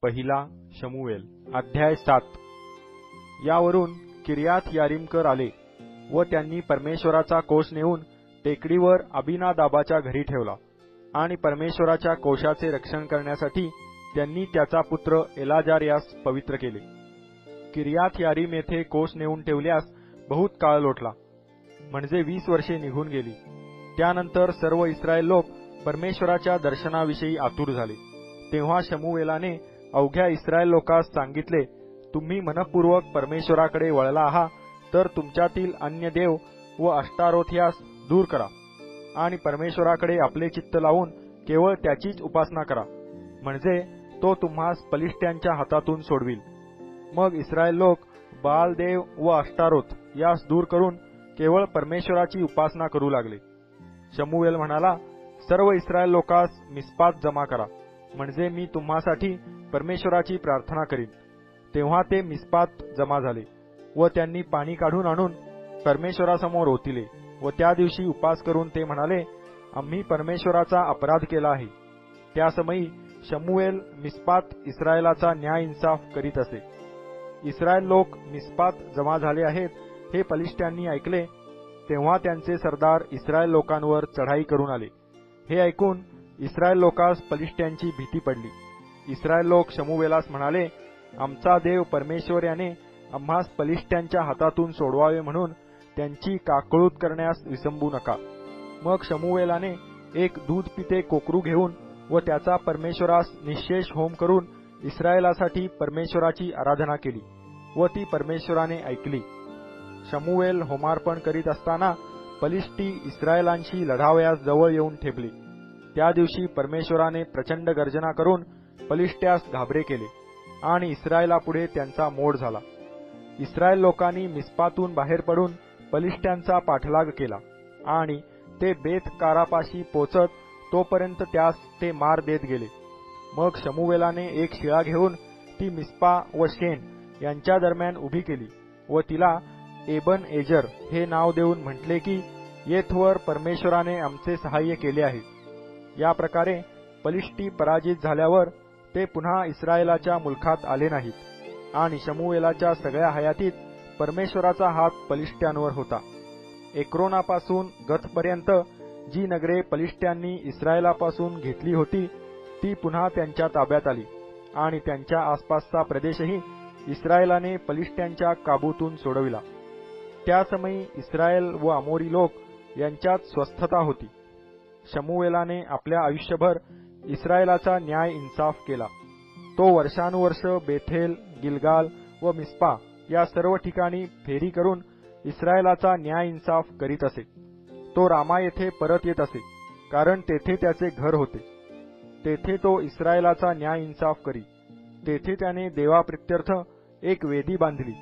पहिला शमूएल अध्याय 7। यावरून किर्यात यारीमकर आले व त्यांनी परमेश्वराचा कोष नेऊन टेकडीवर अबिनादाबाच्या घरी ठेवला आणि परमेश्वराच्या कोशाचे रक्षण करण्यासाठी त्यांनी त्याचा पुत्र एलाजार यास पवित्र केले। किर्यात यारीम येथे कोष नेऊन ठेवल्यास बहुत काळ लोटला, म्हणजे 20 वर्षे निघून गेली। त्यानंतर सर्व इस्रायल लोक परमेश्वराच्या दर्शनाविषयी आतुर झाले। तेव्हा शमूएलाने अवघ्या इस्रायल लोकांस सांगितले, तुम्ही मनपूर्वक परमेश्वराकडे वळला आहात, तर तुमच्यातील अन्य देव व अष्टारोथ्यास दूर करा आणि परमेश्वराकडे आपले चित्त लावून केवळ त्याचीच उपासना करा, म्हणजे तो तुम्हास पलिष्ठ्यांच्या हातातून सोडविल। मग इस्रायल लोक बाल देव व अष्टारोथ यास दूर करून केवळ परमेश्वराची उपासना करू लागले। शमूएल म्हणाला, सर्व इस्रायल लोकांस मिस्पात जमा करा, म्हणजे मी तुम्हासाठी परमेश्वराची प्रार्थना करीन। तेव्हा ते मिस्पात जमा झाले व त्यांनी पाणी काढून आणून परमेश्वरासमोर ओतिले व त्या दिवशी उपास करून ते म्हणाले, आम्ही परमेश्वराचा अपराध केला आहे। त्या समयी शमूएल मिस्पात इस्रायलाचा न्याय इंसाफ करीत असे। इस्रायल लोक मिस्पात जमा झाले आहेत हे पलिष्ठ्यांनी ऐकले, तेव्हा त्यांचे सरदार इस्रायल लोकांवर चढाई करून आले। हे ऐकून इस्रायल लोकांस पलिष्ठ्यांची भीती पडली। इस्रायल लोक शमूएलास म्हणाले, आमचा देव परमेश्वर याने आम्हास पलिष्ठ्यांच्या हातातून सोडवावे म्हणून त्यांची काकळूत करण्यास विसंबू नका। मग शमूएलाने एक दूध पिते कोकरू घेऊन व त्याचा परमेश्वरास निःशेष होम करून इस्रायलासाठी परमेश्वराची आराधना केली व ती परमेश्वराने ऐकली। शमूएल होमार्पण करीत असताना पलिष्ठी इस्रायलांशी लढावयास जवळ येऊन ठेपले। त्या दिवशी परमेश्वराने प्रचंड गर्जना करून पलिष्ठ्यास घाबरे केले आणि इस्रायलापुढे त्यांचा मोड झाला। इस्रायल लोकांनी मिस्पातून बाहेर पडून पलिष्ठ्यांचा पाठलाग केला आणि ते बेत कारापाशी पोचत तोपर्यंत त्यास ते मार देत गेले। मग शमूएलाने एक शिळा घेऊन ती मिस्पा व शेन यांच्या दरम्यान उभी केली व तिला एबन एजर हे नाव देऊन म्हटले की, येथवर परमेश्वराने आमचे सहाय्य केले आहे। या प्रकारे पलिष्ठी पराजित झाल्यावर ते पुन्हा इस्रायलाच्या मुलखात आले नाहीत आणि शमूएलाच्या सगळ्या हयातीत परमेश्वराचा हात पलिष्ठ्यांवर होता। एक्रोनापासून गतपर्यंत जी नगरे पलिष्ठ्यांनी इस्रायलापासून घेतली होती ती पुन्हा त्यांच्या ताब्यात आली आणि त्यांच्या आसपासचा प्रदेशही इस्रायलाने पलिष्ठ्यांच्या काबूतून सोडविला। त्या समयी इस्रायल व अमोरी लोक यांच्यात स्वस्थता होती। शमूएलाने आपल्या आयुष्यभर इस्रायलाचा न्याय इंसाफ केला। तो वर्षानुवर्ष बेथेल, गिलगाल व मिस्पा या सर्व ठिकाणी फेरी करून इस्रायलाचा न्याय इंसाफ करीत असे। तो रामा येथे परत येत असे, कारण तेथे त्याचे घर होते। तेथे तो इस्रायलाचा न्याय इंसाफ करी। तेथे त्याने देवाप्रित्यर्थ एक वेदी बांधली